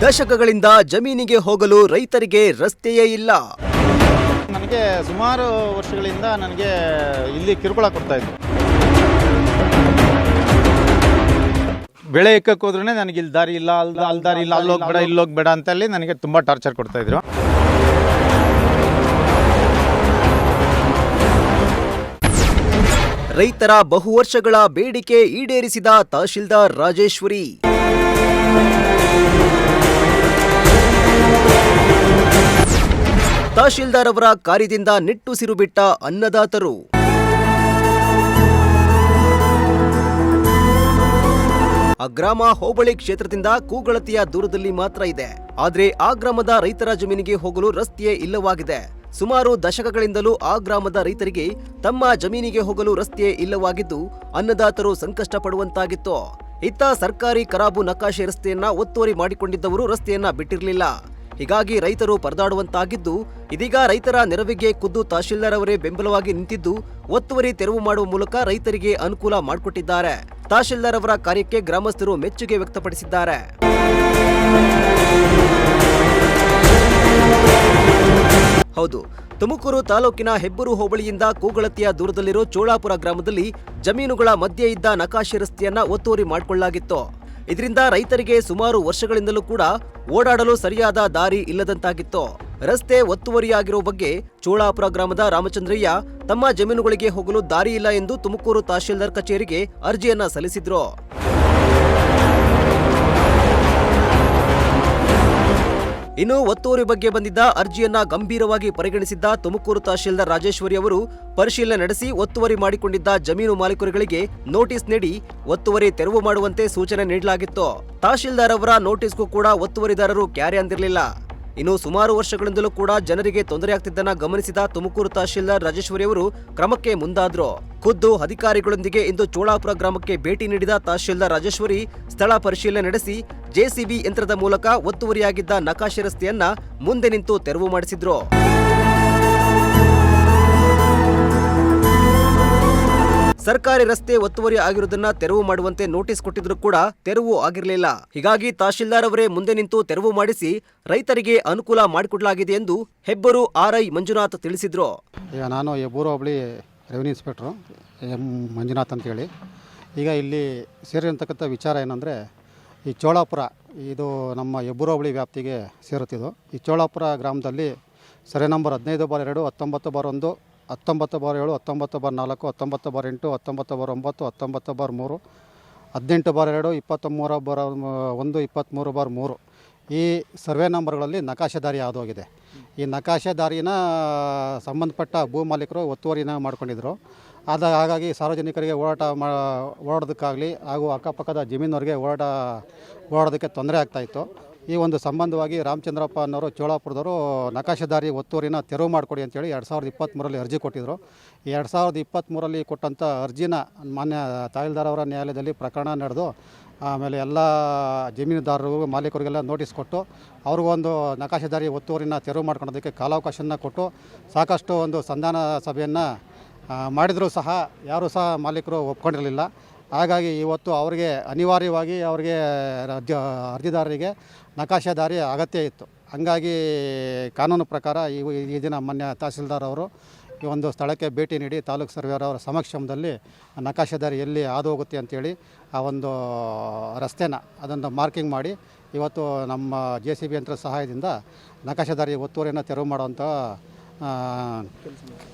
ದಶಕಗಳಿಂದ ಜಮೀನಿಗೆ ಹೋಗಲು ರೈತರಿಗೆ ರಸ್ತೆಯೇ ಇಲ್ಲ. ನನಗೆ ಸುಮಾರು ವರ್ಷಗಳಿಂದ ನನಗೆ ಇಲ್ಲಿ ಕಿರುಕುಳ ಕೊಡ್ತಾ ಇದ್ರು. ಬೆಳೆ ಇಕ್ಕಕ್ಕೆ ಹೋದ್ರೂ ನನಗೆ ಇಲ್ಲಿ ದಾರಿ ಇಲ್ಲ, ಅಲ್ಲಿ ದಾರಿ ಇಲ್ಲ, ಅಲ್ಲಿ ಹೋಗ್ಬೇಡ, ಇಲ್ಲಿ ಹೋಗ್ಬೇಡ ಅಂತೇಳಿ ನನಗೆ ತುಂಬ ಟಾರ್ಚರ್ ಕೊಡ್ತಾ ಇದ್ರು. ರೈತರ ಬಹುವರ್ಷಗಳ ಬೇಡಿಕೆ ಈಡೇರಿಸಿದ ತಹಶೀಲ್ದಾರ್ ರಾಜೇಶ್ವರಿ. ತಹಶೀಲ್ದಾರ್ ಅವರ ಕಾರ್ಯದಿಂದ ನಿಟ್ಟುಸಿರು ಬಿಟ್ಟ ಅನ್ನದಾತರು. ಆ ಗ್ರಾಮ ಹೋಬಳಿ ಕ್ಷೇತ್ರದಿಂದ ಕೂಗಳತೆಯ ದೂರದಲ್ಲಿ ಮಾತ್ರ ಇದೆ. ಆದ್ರೆ ಆ ಗ್ರಾಮದ ರೈತರ ಜಮೀನಿಗೆ ಹೋಗಲು ರಸ್ತೆಯೇ ಇಲ್ಲವಾಗಿದೆ. ಸುಮಾರು ದಶಕಗಳಿಂದಲೂ ಆ ಗ್ರಾಮದ ರೈತರಿಗೆ ತಮ್ಮ ಜಮೀನಿಗೆ ಹೋಗಲು ರಸ್ತೆಯೇ ಇಲ್ಲವಾಗಿದ್ದು ಅನ್ನದಾತರು ಸಂಕಷ್ಟ ಪಡುವಂತಾಗಿತ್ತು. ಇತ್ತ ಸರ್ಕಾರಿ ಖರಾಬು ನಕಾಶೆ ರಸ್ತೆಯನ್ನ ಒತ್ತುವರಿ ಮಾಡಿಕೊಂಡಿದ್ದವರು ರಸ್ತೆಯನ್ನ ಬಿಟ್ಟಿರಲಿಲ್ಲ. ಹೀಗಾಗಿ ರೈತರು ಪರದಾಡುವಂತಾಗಿದ್ದು, ಇದೀಗ ರೈತರ ನೆರವಿಗೆ ಖುದ್ದು ತಹಶೀಲ್ದಾರ್ ಅವರೇ ಬೆಂಬಲವಾಗಿ ನಿಂತಿದ್ದು ಒತ್ತುವರಿ ತೆರವು ಮಾಡುವ ಮೂಲಕ ರೈತರಿಗೆ ಅನುಕೂಲ ಮಾಡಿಕೊಟ್ಟಿದ್ದಾರೆ. ತಹಶೀಲ್ದಾರ್ ಅವರ ಕಾರ್ಯಕ್ಕೆ ಗ್ರಾಮಸ್ಥರು ಮೆಚ್ಚುಗೆ ವ್ಯಕ್ತಪಡಿಸಿದ್ದಾರೆ. ಹೌದು, ತುಮಕೂರು ತಾಲೂಕಿನ ಹೆಬ್ಬೂರು ಹೋಬಳಿಯಿಂದ ಕೂಗಳತೆಯ ದೂರದಲ್ಲಿರೋ ಚೋಳಾಪುರ ಗ್ರಾಮದಲ್ಲಿ ಜಮೀನುಗಳ ಮಧ್ಯೆ ಇದ್ದ ನಕಾಶೆ ರಸ್ತೆಯನ್ನ ಒತ್ತುವರಿ ಮಾಡಿಕೊಳ್ಳಲಾಗಿತ್ತು. ಇದರಿಂದ ರೈತರಿಗೆ ಸುಮಾರು ವರ್ಷಗಳಿಂದಲೂ ಕೂಡ ಓಡಾಡಲು ಸರಿಯಾದ ದಾರಿ ಇಲ್ಲದಂತಾಗಿತ್ತು. ರಸ್ತೆ ಒತ್ತುವರಿಯಾಗಿರುವ ಬಗ್ಗೆ ಚೋಳಾಪುರ ಗ್ರಾಮದ ರಾಮಚಂದ್ರಯ್ಯ ತಮ್ಮ ಜಮೀನುಗಳಿಗೆ ಹೋಗಲು ದಾರಿ ಇಲ್ಲ ಎಂದು ತುಮಕೂರು ತಹಶೀಲ್ದಾರ್ ಕಚೇರಿಗೆ ಅರ್ಜಿಯನ್ನ ಸಲ್ಲಿಸಿದ್ರು. ಇನ್ನು ಒತ್ತುವರಿ ಬಗ್ಗೆ ಬಂದಿದ್ದ ಅರ್ಜಿಯನ್ನ ಗಂಭೀರವಾಗಿ ಪರಿಗಣಿಸಿದ್ದ ತುಮಕೂರು ತಹಶೀಲ್ದಾರ್ ರಾಜೇಶ್ವರಿ ಅವರು ಪರಿಶೀಲನೆ ನಡೆಸಿ ಒತ್ತುವರಿ ಮಾಡಿಕೊಂಡಿದ್ದ ಜಮೀನು ಮಾಲೀಕರುಗಳಿಗೆ ನೋಟಿಸ್ ನೀಡಿ ಒತ್ತುವರಿ ತೆರವು ಮಾಡುವಂತೆ ಸೂಚನೆ ನೀಡಲಾಗಿತ್ತು. ತಹಶೀಲ್ದಾರ್ ಅವರ ನೋಟಿಸ್ಗೂ ಕೂಡ ಒತ್ತುವರಿದಾರರು ಕ್ಯಾರೆ ಅಂದಿರಲಿಲ್ಲ. ಇನ್ನು ಸುಮಾರು ವರ್ಷಗಳಿಂದಲೂ ಕೂಡ ಜನರಿಗೆ ತೊಂದರೆಯಾಗ್ತಿದ್ದನ್ನ ಗಮನಿಸಿದ ತುಮಕೂರು ತಹಶೀಲ್ದಾರ್ ರಾಜೇಶ್ವರಿ ಅವರು ಕ್ರಮಕ್ಕೆ ಮುಂದಾದ್ರು. ಖುದ್ದು ಅಧಿಕಾರಿಗಳೊಂದಿಗೆ ಇಂದು ಚೋಳಾಪುರ ಗ್ರಾಮಕ್ಕೆ ಭೇಟಿ ನೀಡಿದ ತಹಶೀಲ್ದಾರ್ ರಾಜೇಶ್ವರಿ ಸ್ಥಳ ಪರಿಶೀಲನೆ ನಡೆಸಿ ಜೆಸಿಬಿ ಯಂತ್ರದ ಮೂಲಕ ಒತ್ತುವರಿಯಾಗಿದ್ದ ನಕಾಶೆ ರಸ್ತೆಯನ್ನ ಮುಂದೆ ನಿಂತು ತೆರವು ಮಾಡಿಸಿದ್ರು. ಸರ್ಕಾರಿ ರಸ್ತೆ ಒತ್ತುವರಿ ಆಗಿರುವುದನ್ನ ತೆರವು ಮಾಡುವಂತೆ ನೋಟಿಸ್ ಕೊಟ್ಟಿದ್ರು ಕೂಡ ತೆರವು ಆಗಿರಲಿಲ್ಲ. ಹೀಗಾಗಿ ತಹಶೀಲ್ದಾರ್ ಅವರೇ ಮುಂದೆ ನಿಂತು ತೆರವು ಮಾಡಿಸಿ ರೈತರಿಗೆ ಅನುಕೂಲ ಮಾಡಿಕೊಡಲಾಗಿದೆ ಎಂದು ಹೆಬ್ಬೂರು ಆರ್ಐ ಮಂಜುನಾಥ್ ತಿಳಿಸಿದ್ರು. ಈಗ ನಾನು ಹೆಬ್ಬೂರು ಹೋಬಳಿ ರೆವಿನ್ಯೂ ಇನ್ಸ್ಪೆಕ್ಟ್ರು ಮಂಜುನಾಥ್ ಅಂತೇಳಿ. ಈಗ ಇಲ್ಲಿ ಸೇರಿರ್ತಕ್ಕಂಥ ವಿಚಾರ ಏನಂದರೆ, ಈ ಚೋಳಾಪುರ ಇದು ನಮ್ಮ ಹೆಬ್ಬೂರು ಹೋಬಳಿ ವ್ಯಾಪ್ತಿಗೆ ಸೇರುತ್ತಿದ್ದು. ಈ ಚೋಳಾಪುರ ಗ್ರಾಮದಲ್ಲಿ ಸರ್ವೆ ನಂಬರ್ 15/2, 19/1, 19/7, 19/4, 19/8, 19/9, 19/3, 18/2, 23/1, 23/3 ಈ ಸರ್ವೆ ನಂಬರ್ಗಳಲ್ಲಿ ನಕಾಶೆ ದಾರಿ ಹಾದುಹೋಗಿದೆ. ಈ ನಕಾಶೆ ದಾರಿನ ಸಂಬಂಧಪಟ್ಟ ಭೂ ಮಾಲೀಕರು ಒತ್ತುವರಿನ ಮಾಡ್ಕೊಂಡಿದ್ರು. ಹಾಗಾಗಿ ಸಾರ್ವಜನಿಕರಿಗೆ ಓಡಾಡೋದಕ್ಕಾಗಲಿ ಹಾಗೂ ಅಕ್ಕಪಕ್ಕದ ಜಮೀನವರಿಗೆ ಓಡಾಡೋದಕ್ಕೆ ತೊಂದರೆ ಆಗ್ತಾಯಿತ್ತು. ಈ ಒಂದು ಸಂಬಂಧವಾಗಿ ರಾಮಚಂದ್ರಪ್ಪ ಅನ್ನೋರು ಚೋಳಾಪುರದವರು ನಕಾಶೆ ದಾರಿ ಒತ್ತುವರಿನ ತೆರವು ಮಾಡಿಕೊಡಿ ಅಂತೇಳಿ 2023ರಲ್ಲಿ ಅರ್ಜಿ ಕೊಟ್ಟಿದ್ದರು. ಈ 2023ರಲ್ಲಿ ಕೊಟ್ಟಂಥ ಅರ್ಜಿನ ಮಾನ್ಯ ತಹಶೀಲ್ದಾರ್ ಅವರ ನ್ಯಾಯಾಲಯದಲ್ಲಿ ಪ್ರಕರಣ ನಡೆದು ಆಮೇಲೆ ಎಲ್ಲ ಜಮೀನುದಾರರು ಮಾಲೀಕರಿಗೆಲ್ಲ ನೋಟಿಸ್ ಕೊಟ್ಟು ಅವ್ರಿಗೊಂದು ನಕಾಶೆ ದಾರಿ ಒತ್ತುವರಿನ ತೆರವು ಮಾಡ್ಕೊಳೋದಕ್ಕೆ ಕಾಲಾವಕಾಶನ ಕೊಟ್ಟು ಸಾಕಷ್ಟು ಒಂದು ಸಂಧಾನ ಸಭೆಯನ್ನು ಮಾಡಿದರೂ ಸಹ ಯಾರೂ ಸಹ ಮಾಲೀಕರು ಒಪ್ಕೊಂಡಿರಲಿಲ್ಲ. ಹಾಗಾಗಿ ಇವತ್ತು ಅವರಿಗೆ ಅನಿವಾರ್ಯವಾಗಿ ಅವರಿಗೆ ಅರ್ಜಿದಾರರಿಗೆ ನಕಾಶೆ ದಾರಿ ಅಗತ್ಯ ಇತ್ತು. ಹಾಗಾಗಿ ಕಾನೂನು ಪ್ರಕಾರ ಈ ದಿನ ಮಾನ್ಯ ತಹಶೀಲ್ದಾರ್ ಅವರು ಈ ಒಂದು ಸ್ಥಳಕ್ಕೆ ಭೇಟಿ ನೀಡಿ ತಾಲೂಕು ಸರ್ವೇಯರ್ ಅವರ ಸಮಕ್ಷಮದಲ್ಲಿ ನಕಾಶೆ ದಾರಿ ಎಲ್ಲಿ ಹಾದು ಹೋಗುತ್ತೆ ಅಂತೇಳಿ ಆ ಒಂದು ರಸ್ತೆನ ಅದನ್ನು ಮಾರ್ಕಿಂಗ್ ಮಾಡಿ ಇವತ್ತು ನಮ್ಮ JCB ಯಂತ್ರದ ಸಹಾಯದಿಂದ ನಕಾಶೆ ದಾರಿ ಒತ್ತುವರಿಯನ್ನು ತೆರವು ಮಾಡುವಂಥ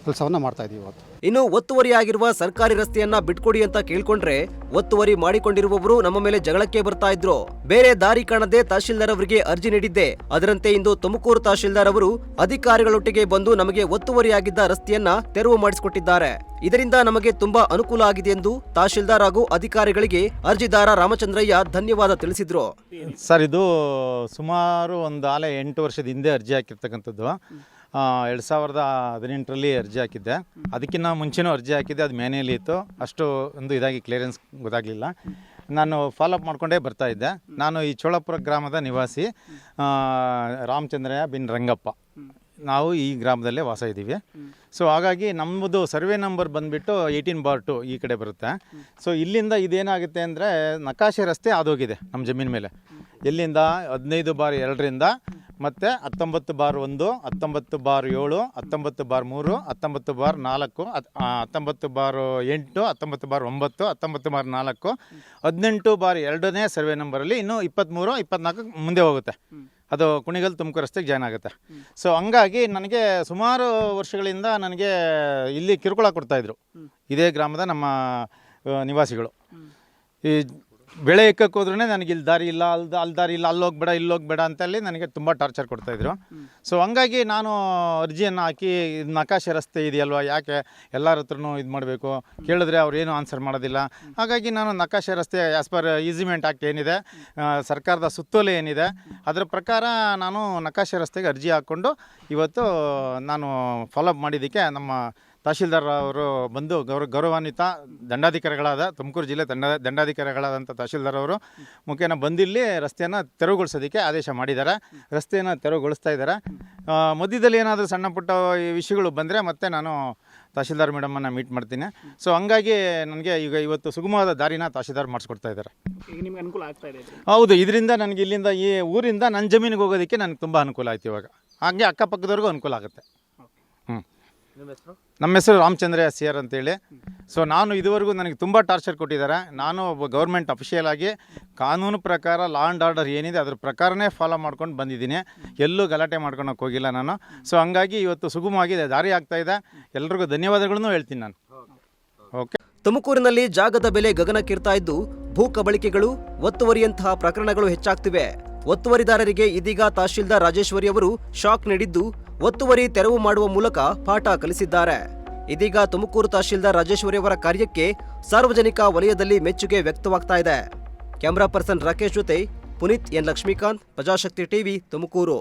ಕೆಲಸವನ್ನು ಮಾಡ್ತಾ ಇದ್ದೀವಿ ಇವತ್ತು. ಇನ್ನು ಒತ್ತುವರಿಯಾಗಿರುವ ಸರ್ಕಾರಿ ರಸ್ತೆಯನ್ನ ಬಿಟ್ಕೊಡಿ ಅಂತ ಕೇಳ್ಕೊಂಡ್ರೆ ಒತ್ತುವರಿ ಮಾಡಿಕೊಂಡಿರುವವರು ನಮ್ಮ ಮೇಲೆ ಜಗಳಕ್ಕೆ ಬರ್ತಾ ಇದ್ರು. ಬೇರೆ ದಾರಿ ಕಾಣದೆ ತಹಶೀಲ್ದಾರ್ ಅವರಿಗೆ ಅರ್ಜಿ ನೀಡಿದ್ದೆ. ಅದರಂತೆ ಇಂದು ತುಮಕೂರು ತಹಶೀಲ್ದಾರ್ ಅವರು ಅಧಿಕಾರಿಗಳೊಟ್ಟಿಗೆ ಬಂದು ನಮಗೆ ಒತ್ತುವರಿಯಾಗಿದ್ದ ರಸ್ತೆಯನ್ನ ತೆರವು ಮಾಡಿಸಿಕೊಟ್ಟಿದ್ದಾರೆ. ಇದರಿಂದ ನಮಗೆ ತುಂಬಾ ಅನುಕೂಲ ಆಗಿದೆ ಎಂದು ತಹಶೀಲ್ದಾರ್ ಹಾಗೂ ಅಧಿಕಾರಿಗಳಿಗೆ ಅರ್ಜಿದಾರ ರಾಮಚಂದ್ರಯ್ಯ ಧನ್ಯವಾದ ತಿಳಿಸಿದ್ರು. ಸರ್, ಇದು ಸುಮಾರು ಒಂದು 8 ವರ್ಷದ ಹಿಂದೆ ಅರ್ಜಿ ಹಾಕಿರ್ತಕ್ಕಂಥದ್ದು. 2018ರಲ್ಲಿ ಅರ್ಜಿ ಹಾಕಿದ್ದೆ. ಅದಕ್ಕಿಂತ ಮುಂಚೆನೂ ಅರ್ಜಿ ಹಾಕಿದ್ದೆ. ಅದು ಮೇನೆಯಲ್ಲಿ ಇತ್ತು. ಅಷ್ಟು ಒಂದು ಇದಾಗಿ ಕ್ಲಿಯರೆನ್ಸ್ ಗೊತ್ತಾಗಲಿಲ್ಲ. ನಾನು ಫಾಲೋಅಪ್ ಮಾಡಿಕೊಂಡೇ ಬರ್ತಾಯಿದ್ದೆ. ನಾನು ಈ ಚೋಳಾಪುರ ಗ್ರಾಮದ ನಿವಾಸಿ ರಾಮಚಂದ್ರಯ್ಯ ಬಿನ್ ರಂಗಪ್ಪ. ನಾವು ಈ ಗ್ರಾಮದಲ್ಲೇ ವಾಸ ಇದ್ದೀವಿ. ಸೊ ಹಾಗಾಗಿ ನಮ್ಮದು ಸರ್ವೆ ನಂಬರ್ ಬಂದುಬಿಟ್ಟು 18/2 ಈ ಕಡೆ ಬರುತ್ತೆ. ಸೊ ಇಲ್ಲಿಂದ ಇದೇನಾಗುತ್ತೆ ಅಂದರೆ ನಕಾಶೆ ರಸ್ತೆ ಆದೋಗಿದೆ ನಮ್ಮ ಜಮೀನು ಮೇಲೆ. ಎಲ್ಲಿಂದ 15/2ರಿಂದ ಮತ್ತು 19/1, 19/7, 19/3, 19/4, 19/8, 19/9, 19/4, 18/2ನೇ ಸರ್ವೆ ನಂಬರಲ್ಲಿ ಇನ್ನು 23, 24 ಮುಂದೆ ಹೋಗುತ್ತೆ. ಅದು ಕುಣಿಗಲ್ ತುಮಕೂರು ರಸ್ತೆಗೆ ಜಾಯ್ನ್ ಆಗುತ್ತೆ. ಸೊ ಹಂಗಾಗಿ ನನಗೆ ಸುಮಾರು ವರ್ಷಗಳಿಂದ ನನಗೆ ಇಲ್ಲಿ ಕಿರುಕುಳ ಕೊಡ್ತಾಯಿದ್ರು ಇದೇ ಗ್ರಾಮದ ನಮ್ಮ ನಿವಾಸಿಗಳು. ಈ ಬೆಳೆ ಎಕ್ಕಕ್ಕೆ ಹೋದ್ರೂ ನನಗೆ ಇಲ್ಲಿ ದಾರಿ ಇಲ್ಲ, ಅಲ್ಲಿ ದಾರಿ ಇಲ್ಲ, ಅಲ್ಲಿ ಹೋಗ್ಬೇಡ, ಇಲ್ಲಿ ಹೋಗ್ಬೇಡ ಅಂತೇಳಿ ನನಗೆ ತುಂಬ ಟಾರ್ಚರ್ ಕೊಡ್ತಾಯಿದ್ರು. ಸೊ ಹಂಗಾಗಿ ನಾನು ಅರ್ಜಿಯನ್ನು ಹಾಕಿ ಇದು ನಕಾಶೆ ರಸ್ತೆ ಇದೆಯಲ್ವ, ಯಾಕೆ ಎಲ್ಲರ ಹತ್ರನೂ ಇದು ಮಾಡಬೇಕು, ಕೇಳಿದ್ರೆ ಅವ್ರು ಏನು ಆನ್ಸರ್ ಮಾಡೋದಿಲ್ಲ. ಹಾಗಾಗಿ ನಾನು ನಕಾಶೆ ರಸ್ತೆ ಆ್ಯಸ್ ಪರ್ ಈಸಿಮೆಂಟ್ ಆ್ಯಕ್ಟ್ ಏನಿದೆ, ಸರ್ಕಾರದ ಸುತ್ತೋಲೆ ಏನಿದೆ, ಅದರ ಪ್ರಕಾರ ನಾನು ನಕಾಶೆ ರಸ್ತೆಗೆ ಅರ್ಜಿ ಹಾಕ್ಕೊಂಡು ಇವತ್ತು ನಾನು ಫಾಲೋಅಪ್ ಮಾಡಿದ್ದಕ್ಕೆ ನಮ್ಮ ತಹಶೀಲ್ದಾರ್ ಅವರು ಬಂದು ಗೌರವಾನ್ವಿತ ದಂಡಾಧಿಕಾರಿಗಳಾದ ತುಮಕೂರು ಜಿಲ್ಲೆ ದಂಡಾಧಿಕಾರಿಗಳಾದಂಥ ತಹಶೀಲ್ದಾರ್ ಅವರು ಮುಖೇನ ಬಂದಿಲ್ಲಿ ರಸ್ತೆಯನ್ನು ತೆರವುಗೊಳಿಸೋದಕ್ಕೆ ಆದೇಶ ಮಾಡಿದ್ದಾರೆ. ರಸ್ತೆಯನ್ನು ತೆರವುಗೊಳಿಸ್ತಾ ಇದ್ದಾರೆ. ಮಧ್ಯದಲ್ಲಿ ಏನಾದರೂ ಸಣ್ಣ ಪುಟ್ಟ ವಿಷಯಗಳು ಬಂದರೆ ಮತ್ತೆ ನಾನು ತಹಶೀಲ್ದಾರ್ ಮೇಡಮನ್ನು ಮೀಟ್ ಮಾಡ್ತೀನಿ. ಸೊ ಹಂಗಾಗಿ ನನಗೆ ಈಗ ಇವತ್ತು ಸುಗಮವಾದ ದಾರಿನ ತಹಶೀಲ್ದಾರ್ ಮಾಡಿಸ್ಕೊಡ್ತಾ ಇದ್ದಾರೆ. ಈಗ ನಿಮ್ಗೆ ಅನುಕೂಲ ಆಗ್ತಾ ಇದೆ? ಹೌದು, ಇದರಿಂದ ನನಗೆ ಇಲ್ಲಿಂದ ಈ ಊರಿಂದ ನನ್ನ ಜಮೀನಿಗೆ ಹೋಗೋದಕ್ಕೆ ನನಗೆ ತುಂಬ ಅನುಕೂಲ ಆಯ್ತು. ಇವಾಗ ಹಾಗೆ ಅಕ್ಕಪಕ್ಕದವ್ರಿಗೂ ಅನುಕೂಲ ಆಗುತ್ತೆ. ನಮ್ಮ ಹೆಸರು ರಾಮಚಂದ್ರ SR ಅಂತೇಳಿ. ಸೊ ನಾನು ಇದುವರೆಗೂ ನನಗೆ ತುಂಬ ಟಾರ್ಚರ್ ಕೊಟ್ಟಿದ್ದಾರೆ. ನಾನು ಒಬ್ಬ ಗೌರ್ಮೆಂಟ್ ಅಫಿಷಿಯಲ್ ಆಗಿ ಕಾನೂನು ಪ್ರಕಾರ ಲಾ ಆ್ಯಂಡ್ ಆರ್ಡರ್ ಏನಿದೆ ಅದ್ರ ಪ್ರಕಾರನೇ ಫಾಲೋ ಮಾಡ್ಕೊಂಡು ಬಂದಿದ್ದೀನಿ. ಎಲ್ಲೂ ಗಲಾಟೆ ಮಾಡ್ಕೊಳಕ್ಕೆ ಹೋಗಿಲ್ಲ ನಾನು. ಸೊ ಹಂಗಾಗಿ ಇವತ್ತು ಸುಗಮವಾಗಿ ದಾರಿ ಆಗ್ತಾಯಿದೆ. ಎಲ್ರಿಗೂ ಧನ್ಯವಾದಗಳನ್ನು ಹೇಳ್ತೀನಿ ನಾನು. ಓಕೆ. ತುಮಕೂರಿನಲ್ಲಿ ಜಾಗದ ಬೆಲೆ ಗಗನಕ್ಕೇರ್ತಾ ಇದ್ದು ಭೂ ಕಬಳಿಕೆಗಳು, ಒತ್ತುವರಿಯಂತಹ ಪ್ರಕರಣಗಳು ಹೆಚ್ಚಾಗ್ತಿವೆ. ಒತ್ತುವರಿದಾರರಿಗೆ ಇದೀಗ ತಹಶೀಲ್ದಾರ್ ರಾಜೇಶ್ವರಿ ಅವರು ಶಾಕ್ ನೀಡಿದ್ದು ಒತ್ತುವರಿ ತೆರವು ಮಾಡುವ ಮೂಲಕ ಪಾಠ ಕಲಿಸಿದ್ದಾರೆ. ಇದೀಗ ತುಮಕೂರು ತಹಶೀಲ್ದಾರ್ ರಾಜೇಶ್ವರಿ ಅವರ ಕಾರ್ಯಕ್ಕೆ ಸಾರ್ವಜನಿಕ ವಲಯದಲ್ಲಿ ಮೆಚ್ಚುಗೆ ವ್ಯಕ್ತವಾಗ್ತಾ ಇದೆ. ಕ್ಯಾಮರಾ ಪರ್ಸನ್ ರಾಕೇಶ್ ಜೊತೆ ಪುನೀತ್ N. ಲಕ್ಷ್ಮೀಕಾಂತ್, ಪ್ರಜಾಶಕ್ತಿ ಟಿವಿ, ತುಮಕೂರು.